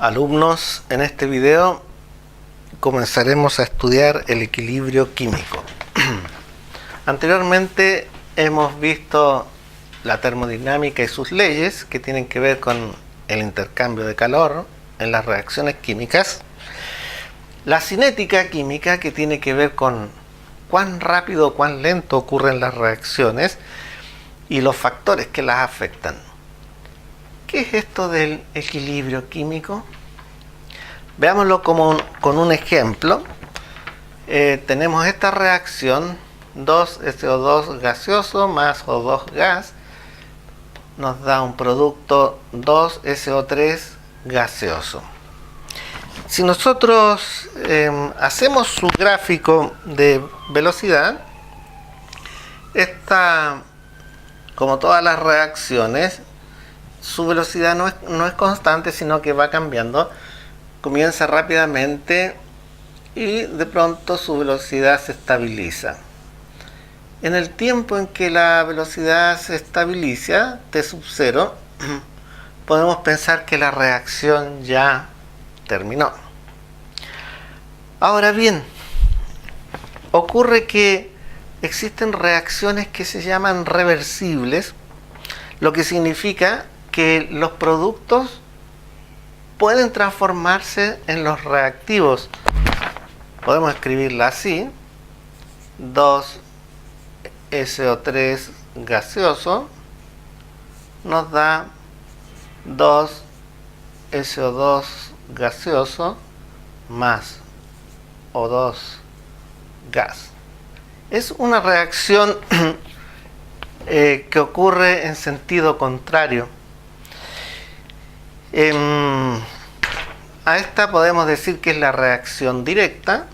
Alumnos, en este video comenzaremos a estudiar el equilibrio químico. Anteriormente hemos visto la termodinámica y sus leyes que tienen que ver con el intercambio de calor en las reacciones químicas. La cinética química, que tiene que ver con cuán rápido o cuán lento ocurren las reacciones y los factores que las afectan. ¿Qué es esto del equilibrio químico? Veámoslo con un ejemplo. Tenemos esta reacción 2SO2 gaseoso más O2 gas nos da un producto 2SO3 gaseoso. Si nosotros hacemos su gráfico de velocidad, esta, como todas las reacciones, su velocidad no es constante, sino que va cambiando. Comienza rápidamente y de pronto su velocidad se estabiliza. En el tiempo en que la velocidad se estabiliza, T sub 0, podemos pensar que la reacción ya terminó. Ahora bien, ocurre que existen reacciones que se llaman reversibles, lo que significa que los productos pueden transformarse en los reactivos. Podemos escribirla así: 2SO3 gaseoso nos da 2SO2 gaseoso más O2 gas. Es una reacción que ocurre en sentido contrario. A esta podemos decir que es la reacción directa,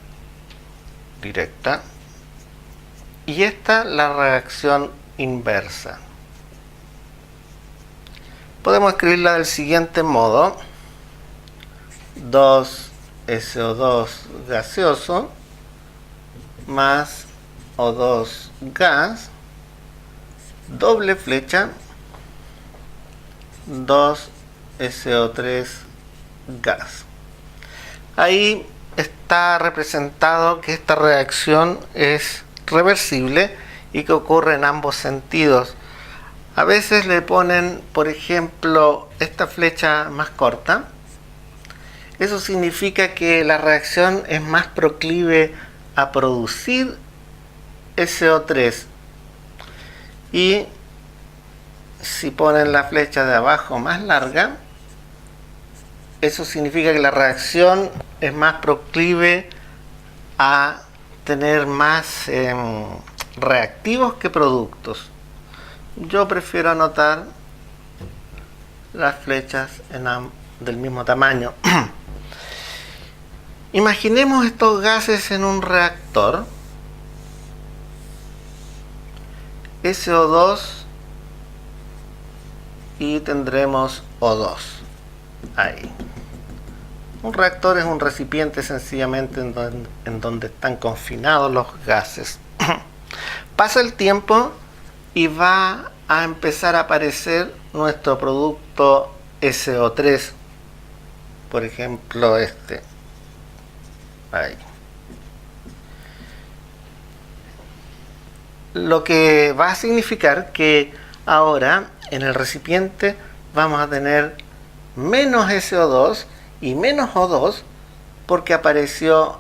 y esta la reacción inversa. Podemos escribirla del siguiente modo: 2SO2 gaseoso más O2 gas, doble flecha, 2SO3 gas. Ahí está representado que esta reacción es reversible y que ocurre en ambos sentidos. A veces le ponen, por ejemplo, esta flecha más corta. Eso significa que la reacción es más proclive a producir SO3. Y si ponen la flecha de abajo más larga, eso significa que la reacción es más proclive a tener más reactivos que productos. Yo prefiero anotar las flechas del mismo tamaño. Imaginemos estos gases en un reactor. SO2 y tendremos O2 ahí. Un reactor es un recipiente sencillamente en donde están confinados los gases. Pasa el tiempo y va a empezar a aparecer nuestro producto SO3, por ejemplo este ahí. Lo que va a significar que ahora en el recipiente vamos a tener menos SO2 y menos O2 porque apareció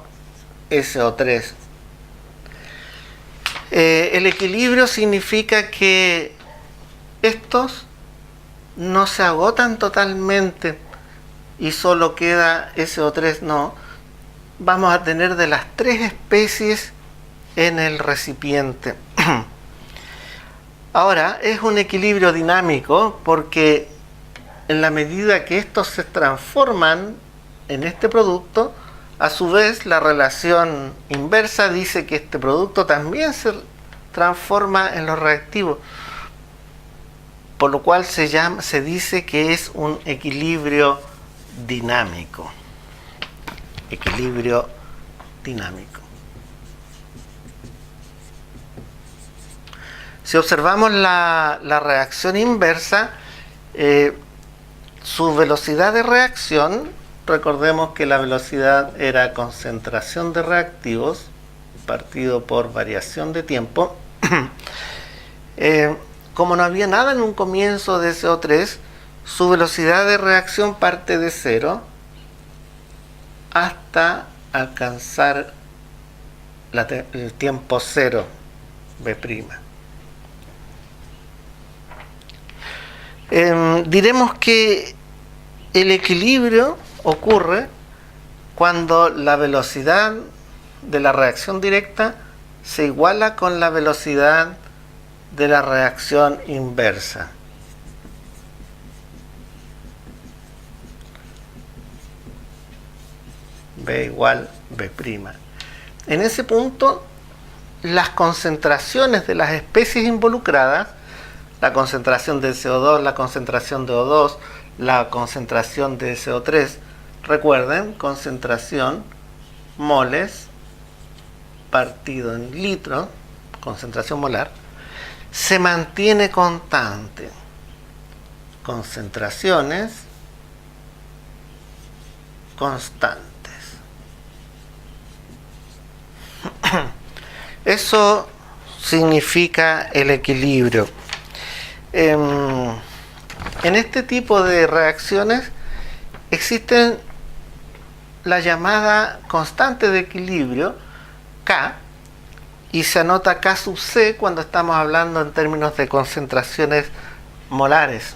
SO3. El equilibrio significa que estos no se agotan totalmente y solo queda SO3. No, vamos a tener de las tres especies en el recipiente. Ahora, es un equilibrio dinámico porque en la medida que estos se transforman en este producto, a su vez la relación inversa dice que este producto también se transforma en los reactivos, por lo cual se dice que es un equilibrio dinámico. Equilibrio dinámico. Si observamos la reacción inversa, su velocidad de reacción recordemos que la velocidad era concentración de reactivos partido por variación de tiempo. Como no había nada en un comienzo de CO3, su velocidad de reacción parte de 0 hasta alcanzar el tiempo 0, B'. Diremos que el equilibrio ocurre cuando la velocidad de la reacción directa se iguala con la velocidad de la reacción inversa. B igual B'. En ese punto, las concentraciones de las especies involucradas, la concentración de CO2, la concentración de O2, la concentración de CO3, recuerden, concentración moles partido en litro, concentración molar, se mantiene constante. Concentraciones constantes. Eso significa el equilibrio. En este tipo de reacciones existen la llamada constante de equilibrio, K, y se anota K sub C cuando estamos hablando en términos de concentraciones molares.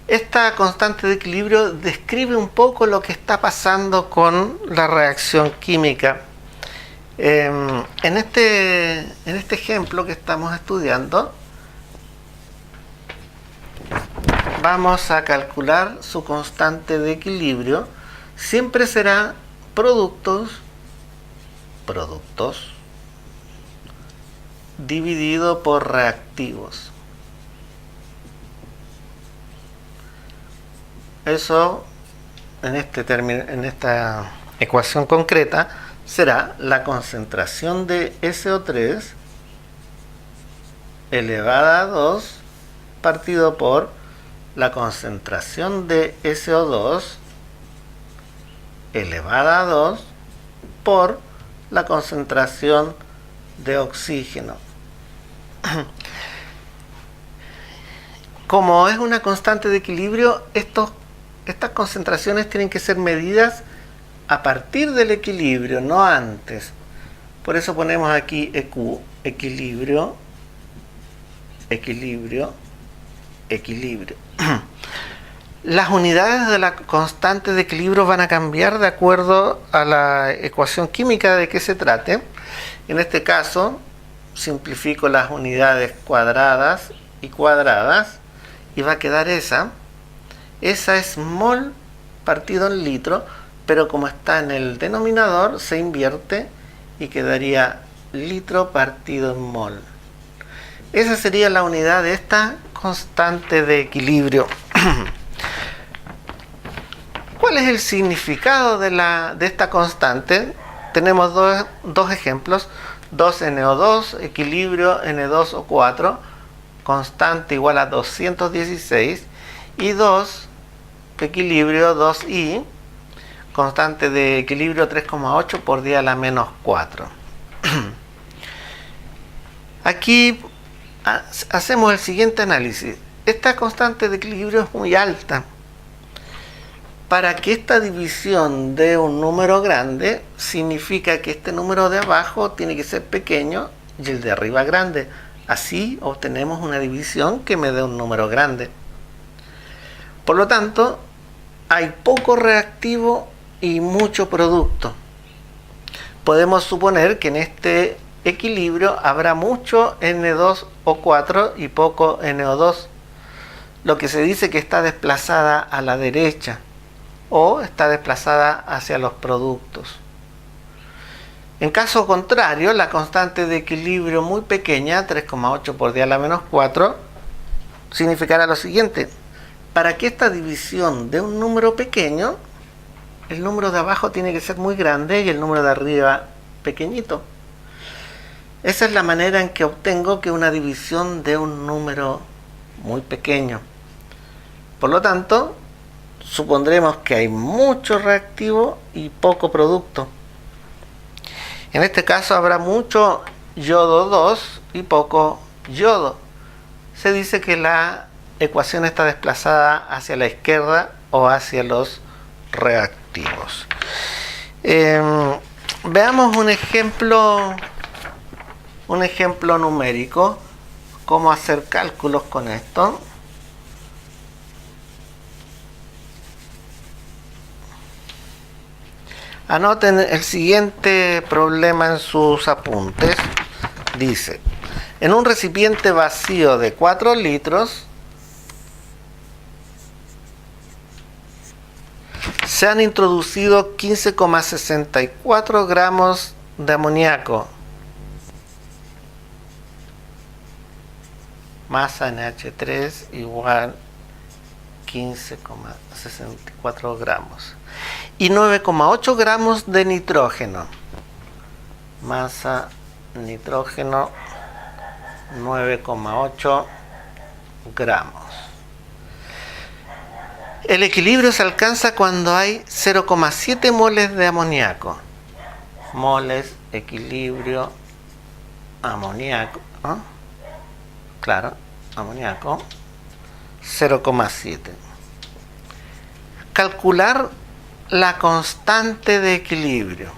Esta constante de equilibrio describe un poco lo que está pasando con la reacción química. En este ejemplo que estamos estudiando, vamos a calcular su constante de equilibrio. Siempre será productos dividido por reactivos. Eso, en esta ecuación concreta, será la concentración de SO3 elevada a 2 partido por la concentración de SO2 elevada a 2 por la concentración de oxígeno. Como es una constante de equilibrio, estas concentraciones tienen que ser medidas a partir del equilibrio, no antes. Por eso ponemos aquí EQ, equilibrio, equilibrio, equilibrio. Las unidades de la constante de equilibrio van a cambiar de acuerdo a la ecuación química de que se trate. En este caso, simplifico las unidades cuadradas y cuadradas y va a quedar esa. Esa es mol partido en litro, pero como está en el denominador, se invierte y quedaría litro partido en mol. Esa sería la unidad de esta constante de equilibrio. ¿Cuál es el significado de esta constante? Tenemos dos ejemplos. 2NO2, equilibrio N2O4, constante igual a 216, y 2, equilibrio 2I, constante de equilibrio 3,8 por 10 a la menos 4. Aquí hacemos el siguiente análisis. Esta constante de equilibrio es muy alta. Para que esta división dé un número grande, significa que este número de abajo tiene que ser pequeño y el de arriba grande. Así obtenemos una división que me dé un número grande. Por lo tanto, hay poco reactivo y mucho producto. Podemos suponer que en este equilibrio habrá mucho N2O4 y poco NO2, lo que se dice que está desplazada a la derecha o está desplazada hacia los productos. En caso contrario, la constante de equilibrio muy pequeña, 3,8 por 10 a la menos 4, significará lo siguiente: para que esta división dé un número pequeño, el número de abajo tiene que ser muy grande y el número de arriba pequeñito. Esa es la manera en que obtengo que una división dé un número muy pequeño. Por lo tanto, supondremos que hay mucho reactivo y poco producto. En este caso habrá mucho yodo 2 y poco yodo. Se dice que la ecuación está desplazada hacia la izquierda o hacia los reactivos. Veamos un ejemplo numérico, cómo hacer cálculos con esto. Anoten el siguiente problema en sus apuntes. Dice, en un recipiente vacío de 4 litros se han introducido 15,64 gramos de amoníaco, masa NH3 igual 15,64 gramos, y 9,8 gramos de nitrógeno, masa nitrógeno 9,8 gramos. El equilibrio se alcanza cuando hay 0,7 moles de amoníaco. Moles, equilibrio, amoníaco, ¿no? Claro, amoníaco 0,7. Calcular la constante de equilibrio.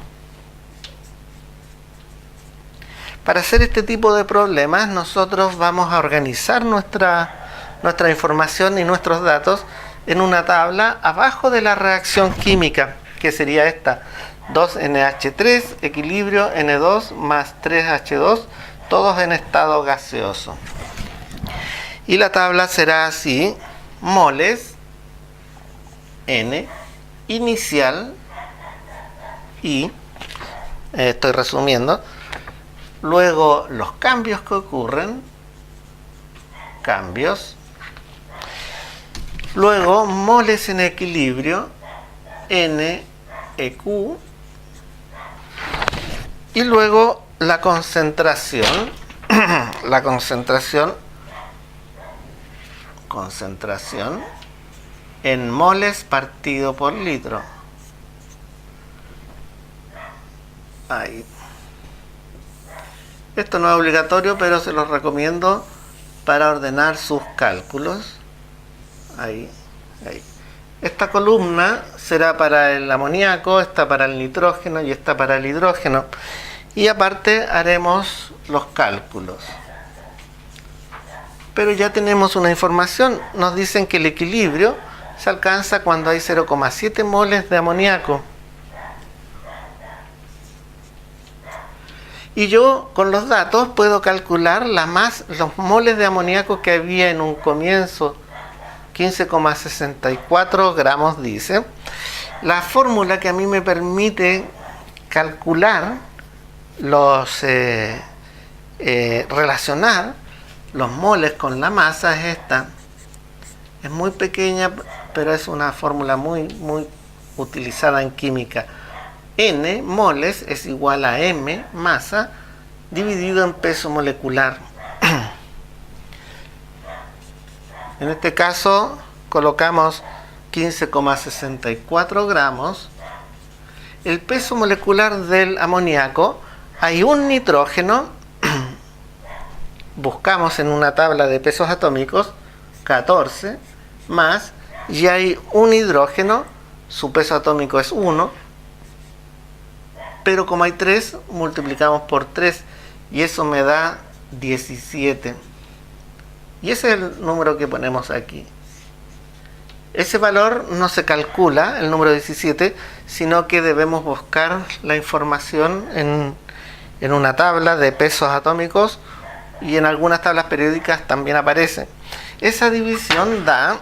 Para hacer este tipo de problemas, nosotros vamos a organizar nuestra información y nuestros datos en una tabla abajo de la reacción química, que sería esta: 2NH3, equilibrio N2 más 3H2, todos en estado gaseoso. Y la tabla será así: moles, N, inicial, I, estoy resumiendo, luego los cambios que ocurren, cambios, luego moles en equilibrio, N, EQ, y luego la concentración, concentración en moles partido por litro. Ahí. Esto no es obligatorio, pero se los recomiendo para ordenar sus cálculos. Ahí. Esta columna será para el amoníaco, esta para el nitrógeno y esta para el hidrógeno. Y aparte haremos los cálculos. Pero ya tenemos una información. Nos dicen que el equilibrio se alcanza cuando hay 0,7 moles de amoníaco. Y yo con los datos puedo calcular los moles de amoníaco que había en un comienzo. 15,64 gramos dice. La fórmula que a mí me permite calcular relacionar los moles con la masa es esta. Es muy pequeña, pero es una fórmula muy utilizada en química. N, moles, es igual a M, masa, dividido en peso molecular. En este caso colocamos 15,64 gramos. El peso molecular del amoníaco, hay un nitrógeno, buscamos en una tabla de pesos atómicos, 14, más, y hay un hidrógeno, su peso atómico es 1, pero como hay 3, multiplicamos por 3, y eso me da 17. Y ese es el número que ponemos aquí. Ese valor no se calcula, el número 17, sino que debemos buscar la información en una tabla de pesos atómicos, y en algunas tablas periódicas también aparece. Esa división da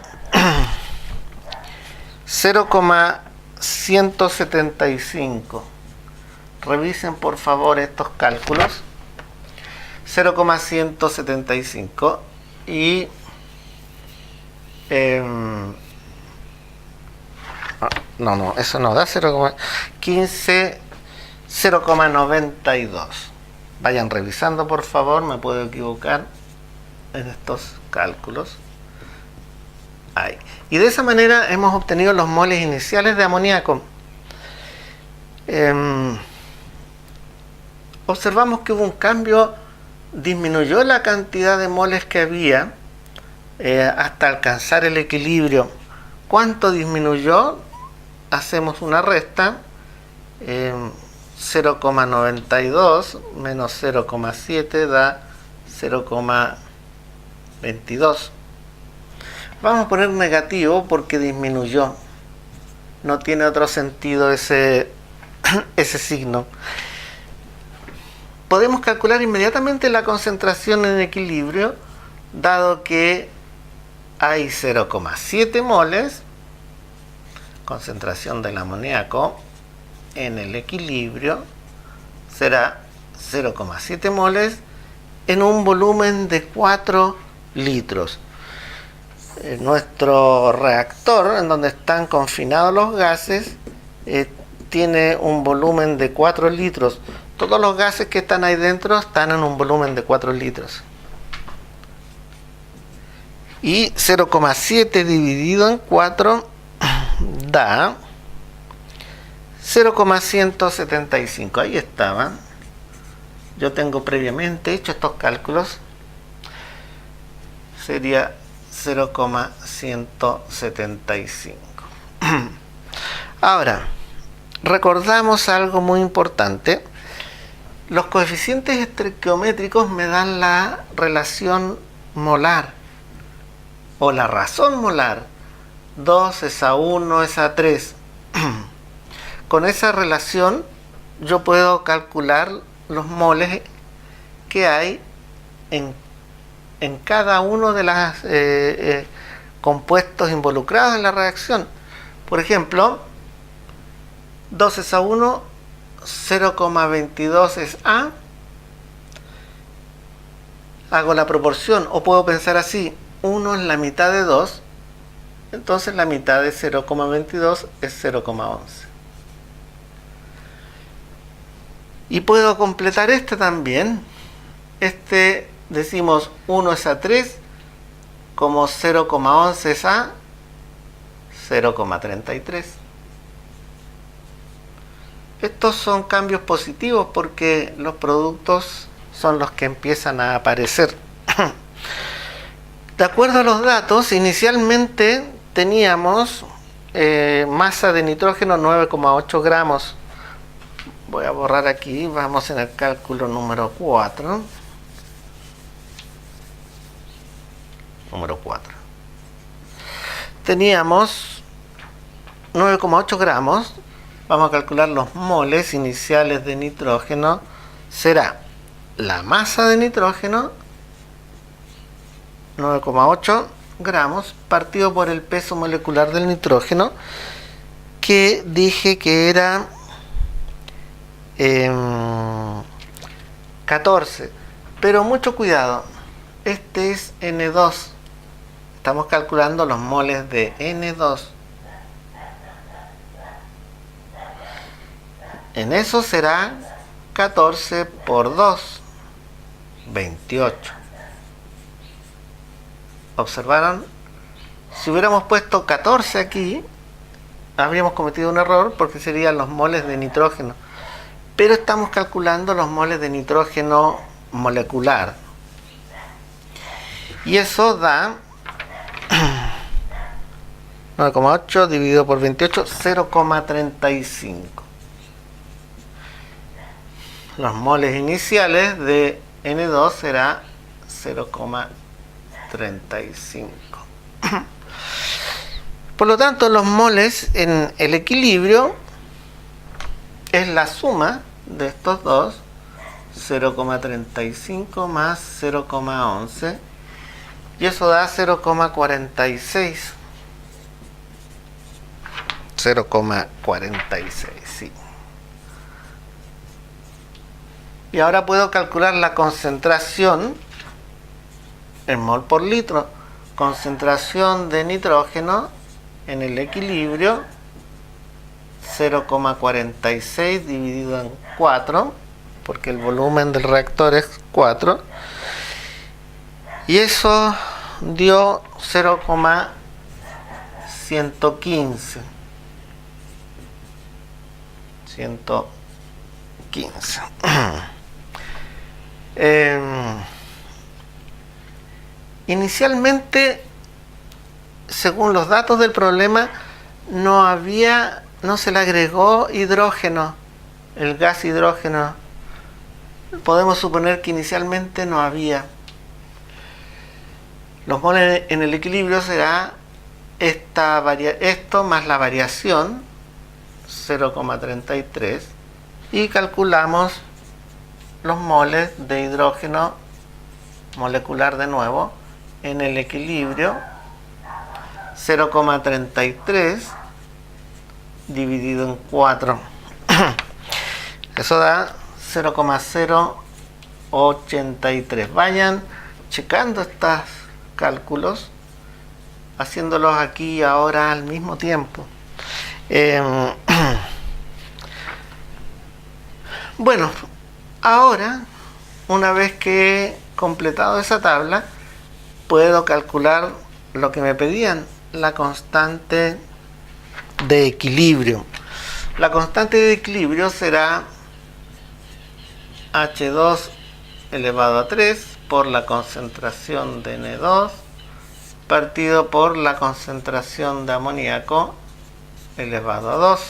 0,175. Revisen por favor estos cálculos. 0,175 y no, eso no da 0,92. Vayan revisando por favor, me puedo equivocar en estos cálculos. ahí. Y de esa manera hemos obtenido los moles iniciales de amoníaco. Observamos que hubo un cambio, disminuyó la cantidad de moles que había hasta alcanzar el equilibrio. ¿Cuánto disminuyó? Hacemos una resta. 0,92 menos 0,7 da 0,22. Vamos a poner negativo porque disminuyó. No tiene otro sentido ese signo. Podemos calcular inmediatamente la concentración en equilibrio, dado que hay 0,7 moles, concentración del amoníaco en el equilibrio, será 0,7 moles en un volumen de 4 litros. Nuestro reactor, en donde están confinados los gases, tiene un volumen de 4 litros. Todos los gases que están ahí dentro están en un volumen de 4 litros. Y 0,7 dividido en 4 da 0,175. Ahí estaba. Yo tengo previamente hecho estos cálculos. Sería 0,175. Ahora, recordamos algo muy importante. Los coeficientes estequiométricos me dan la relación molar o la razón molar. 2 es a 1 es a 3. Con esa relación yo puedo calcular los moles que hay en cada uno de los compuestos involucrados en la reacción. Por ejemplo, 2 es a 1, 0,22 es A. Hago la proporción, o puedo pensar así: 1 es la mitad de 2, entonces la mitad de 0,22 es 0,11. Y puedo completar este también. Decimos 1 es a 3, como 0,11 es a 0,33. Estos son cambios positivos porque los productos son los que empiezan a aparecer. De acuerdo a los datos, inicialmente teníamos masa de nitrógeno 9,8 gramos. Voy a borrar aquí, vamos en el cálculo número 4. Número 4. Teníamos 9,8 gramos. Vamos a calcular los moles iniciales de nitrógeno. Será la masa de nitrógeno, 9,8 gramos, partido por el peso molecular del nitrógeno, que dije que era 14. Pero mucho cuidado, este es N2. Estamos calculando los moles de N2. En eso será 14 por 2, 28. ¿Observaron? Si hubiéramos puesto 14 aquí, habríamos cometido un error porque serían los moles de nitrógeno. Pero estamos calculando los moles de nitrógeno molecular. Y eso da 9,8 dividido por 28, 0,35. Los moles iniciales de N2 será 0,35. Por lo tanto, los moles en el equilibrio es la suma de estos dos, 0,35 más 0,11, y eso da 0,46. 0,46, sí. Y ahora puedo calcular la concentración en mol por litro. Concentración de nitrógeno en el equilibrio, 0,46 dividido en 4, porque el volumen del reactor es 4. Y eso dio 0,46 115. 115. Inicialmente, según los datos del problema, no se le agregó hidrógeno, el gas hidrógeno. Podemos suponer que inicialmente no había. Los moles en el equilibrio será esto más la variación 0,33 y calculamos los moles de hidrógeno molecular de nuevo en el equilibrio. 0,33 dividido en 4 eso da 0,083. Vayan checando estos cálculos, haciéndolos aquí y ahora al mismo tiempo. Bueno, ahora, una vez que he completado esa tabla, puedo calcular lo que me pedían, la constante de equilibrio. La constante de equilibrio será H2 elevado a 3 por la concentración de N2 partido por la concentración de amoníaco elevado a 2.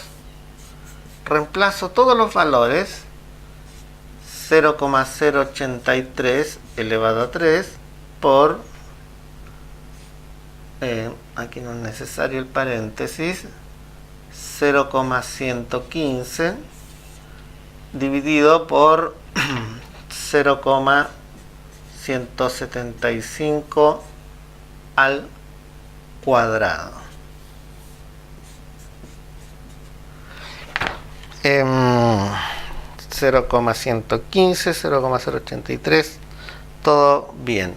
Reemplazo todos los valores. 0,083 elevado a 3 por, aquí no es necesario el paréntesis, 0,115 dividido por 0,175 al cuadrado. 0,115, 0,083, todo bien.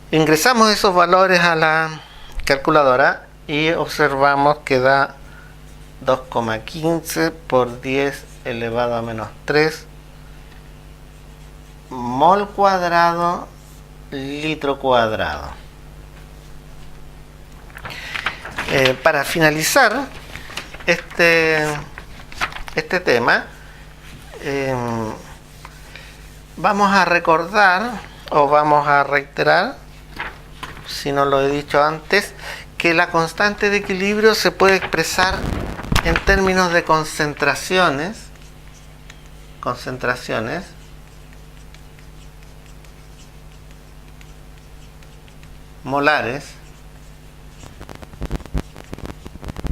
Ingresamos esos valores a la calculadora y observamos que da 2,15 por 10 elevado a menos 3 mol cuadrado litro cuadrado. Para finalizar este tema, vamos a recordar o vamos a reiterar, si no lo he dicho antes, que la constante de equilibrio se puede expresar en términos de concentraciones molares,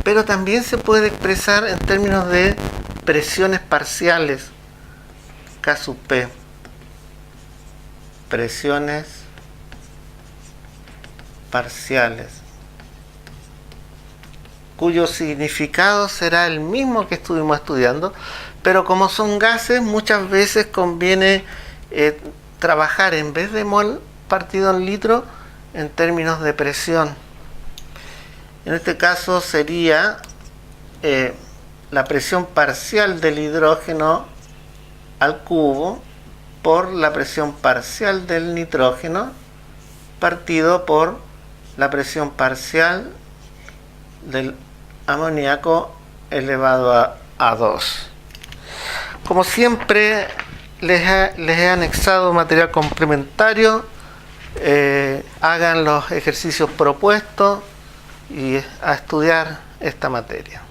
pero también se puede expresar en términos de presiones parciales, K sub P, presiones parciales, cuyo significado será el mismo que estuvimos estudiando, pero como son gases, muchas veces conviene trabajar en vez de mol partido en litro en términos de presión. En este caso sería la presión parcial del hidrógeno al cubo por la presión parcial del nitrógeno partido por la presión parcial del amoníaco elevado a 2. Como siempre, les he anexado material complementario. Hagan los ejercicios propuestos y a estudiar esta materia.